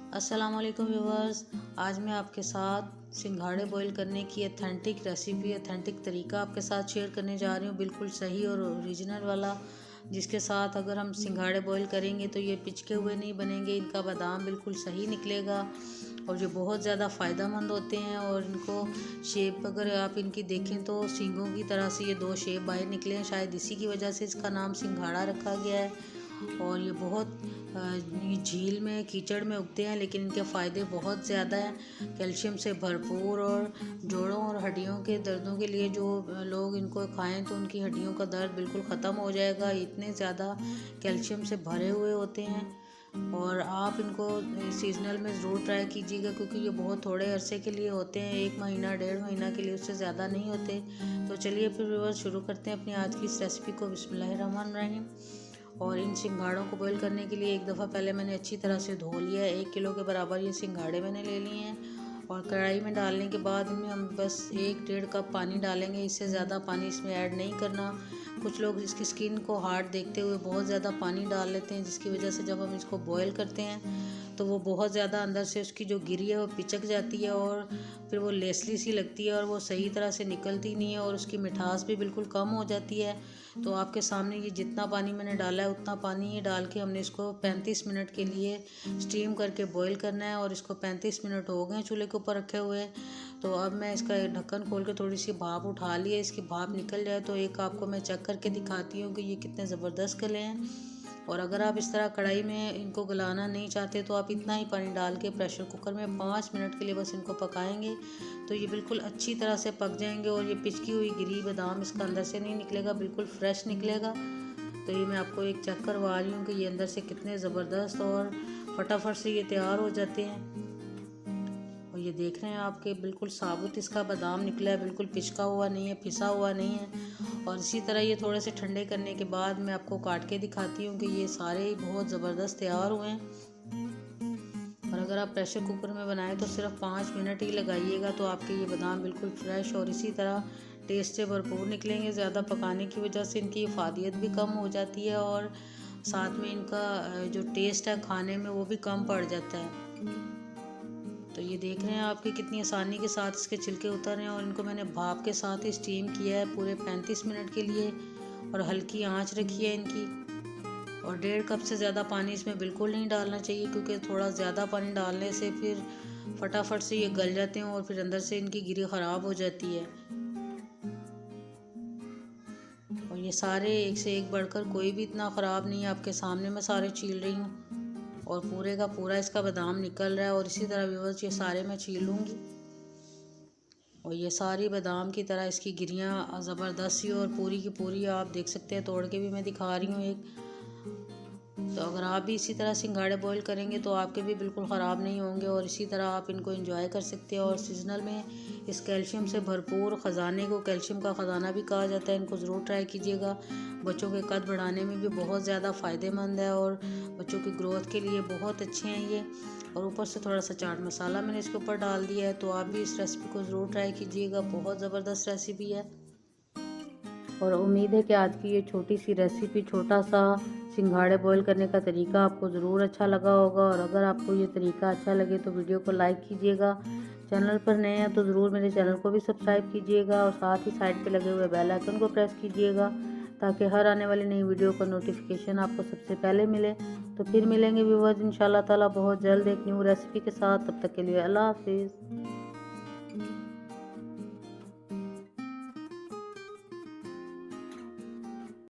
अस्सलाम वालेकुम व्यूवर्स। आज मैं आपके साथ सिंघाड़े बॉईल करने की अथेंटिक रेसिपी, अथेंटिक तरीका आपके साथ शेयर करने जा रही हूँ, बिल्कुल सही और ओरिजिनल वाला, जिसके साथ अगर हम सिंघाड़े बॉईल करेंगे तो ये पिचके हुए नहीं बनेंगे, इनका बादाम बिल्कुल सही निकलेगा और ये बहुत ज़्यादा फ़ायदेमंद होते हैं। और इनको शेप अगर आप इनकी देखें तो सींगों की तरह से ये दो शेप बाहर निकले हैं, शायद इसी की वजह से इसका नाम सिंघाड़ा रखा गया है। और ये बहुत ये झील में कीचड़ में उगते हैं, लेकिन इनके फ़ायदे बहुत ज़्यादा हैं, कैल्शियम से भरपूर। और जोड़ों और हड्डियों के दर्दों के लिए जो लोग इनको खाएं तो उनकी हड्डियों का दर्द बिल्कुल ख़त्म हो जाएगा, इतने ज़्यादा कैल्शियम से भरे हुए होते हैं। और आप इनको सीजनल में ज़रूर ट्राई कीजिएगा, क्योंकि ये बहुत थोड़े अरसे के लिए होते हैं, 1 महीना 1.5 महीना के लिए, उससे ज़्यादा नहीं होते। तो चलिए फिर व्यूअर्स शुरू करते हैं अपनी आज की इस रेसिपी को। बिस्मिल्लाहिर्रहमानिर्रहीम। और इन सिंघाड़ों को बॉईल करने के लिए एक दफ़ा पहले मैंने अच्छी तरह से धो लिया है। 1 किलो के बराबर ये सिंघाड़े मैंने ले लिए हैं। और कढ़ाई में डालने के बाद इनमें हम बस 1-1.5 कप पानी डालेंगे, इससे ज़्यादा पानी इसमें ऐड नहीं करना। कुछ लोग इसकी स्किन को हार्ड देखते हुए बहुत ज़्यादा पानी डाल लेते हैं, जिसकी वजह से जब हम इसको बॉईल करते हैं तो वो बहुत ज़्यादा अंदर से उसकी जो गिरी है वो पिचक जाती है और फिर वो लेसली सी लगती है और वो सही तरह से निकलती नहीं है और उसकी मिठास भी बिल्कुल कम हो जाती है। तो आपके सामने ये जितना पानी मैंने डाला है उतना पानी ये डाल के हमने इसको 35 मिनट के लिए स्टीम करके बॉईल करना है। और इसको 35 मिनट हो गए चूल्हे के ऊपर रखे हुए। तो अब मैं इसका ढक्कन खोल के थोड़ी सी भाप उठा ली है, इसकी भाप निकल जाए तो एक आपको मैं चेक करके दिखाती हूँ कि ये कितने ज़बरदस्त गले हैं। और अगर आप इस तरह कढ़ाई में इनको गलाना नहीं चाहते तो आप इतना ही पानी डाल के प्रेशर कुकर में 5 मिनट के लिए बस इनको पकाएंगे तो ये बिल्कुल अच्छी तरह से पक जाएंगे और ये पिचकी हुई गिरी बादाम इसका अंदर से नहीं निकलेगा, बिल्कुल फ्रेश निकलेगा। तो ये मैं आपको एक चेक करवा रही हूँ कि ये अंदर से कितने ज़बरदस्त और फटाफट से ये तैयार हो जाते हैं। और ये देख रहे हैं आपके बिल्कुल साबुत इसका बादाम निकला है, बिल्कुल पिचका हुआ नहीं है, पिसा हुआ नहीं है। और इसी तरह ये थोड़े से ठंडे करने के बाद मैं आपको काट के दिखाती हूँ कि ये सारे ही बहुत ज़बरदस्त तैयार हुए हैं। और अगर आप प्रेशर कुकर में बनाएं तो सिर्फ 5 मिनट ही लगाइएगा तो आपके ये बादाम बिल्कुल फ्रेश और इसी तरह टेस्ट से भरपूर निकलेंगे। ज़्यादा पकाने की वजह से इनकी इफादियत भी कम हो जाती है और साथ में इनका जो टेस्ट है खाने में वो भी कम पड़ जाता है। तो ये देख रहे हैं आपके कितनी आसानी के साथ इसके छिलके उतर रहे हैं। और इनको मैंने भाप के साथ ही स्टीम किया है पूरे 35 मिनट के लिए और हल्की आंच रखी है इनकी। और 1.5 कप से ज़्यादा पानी इसमें बिल्कुल नहीं डालना चाहिए, क्योंकि थोड़ा ज़्यादा पानी डालने से फिर फटाफट से ये गल जाते हैं और फिर अंदर से इनकी गिरी ख़राब हो जाती है। और ये सारे एक से एक बढ़कर कोई भी इतना ख़राब नहीं है, आपके सामने मैं सारे छील रही हूँ और पूरे का पूरा इसका बादाम निकल रहा है। और इसी तरह व्यूअर्स ये सारे मैं छील लूँगी और ये सारी बादाम की तरह इसकी गिरियाँ ज़बरदस्त सी और पूरी की पूरी आप देख सकते हैं, तोड़ के भी मैं दिखा रही हूँ एक। तो अगर आप भी इसी तरह सिंघाड़े बॉईल करेंगे तो आपके भी बिल्कुल ख़राब नहीं होंगे और इसी तरह आप इनको एंजॉय कर सकते हैं। और सीजनल में इस कैल्शियम से भरपूर ख़जाने को कैल्शियम का ख़जाना भी कहा जाता है, इनको ज़रूर ट्राई कीजिएगा। बच्चों के कद बढ़ाने में भी बहुत ज़्यादा फ़ायदेमंद है और बच्चों की ग्रोथ के लिए बहुत अच्छे हैं ये। और ऊपर से थोड़ा सा चाट मसाला मैंने इसके ऊपर डाल दिया है। तो आप भी इस रेसिपी को ज़रूर ट्राई कीजिएगा, बहुत ज़बरदस्त रेसिपी है। और उम्मीद है कि आज की ये छोटी सी रेसिपी, छोटा सा सिंघाड़े बॉईल करने का तरीका आपको ज़रूर अच्छा लगा होगा। और अगर आपको ये तरीका अच्छा लगे तो वीडियो को लाइक कीजिएगा। चैनल पर नए हैं तो ज़रूर मेरे चैनल को भी सब्सक्राइब कीजिएगा और साथ ही साइड पे लगे हुए बेल आइकन को प्रेस कीजिएगा, ताकि हर आने वाली नई वीडियो का नोटिफिकेशन आपको सबसे पहले मिले। तो फिर मिलेंगे व्यूअर्स इंशाल्लाह ताला बहुत जल्द एक न्यू रेसिपी के साथ। तब तक के लिए अल्लाह हाफिज़।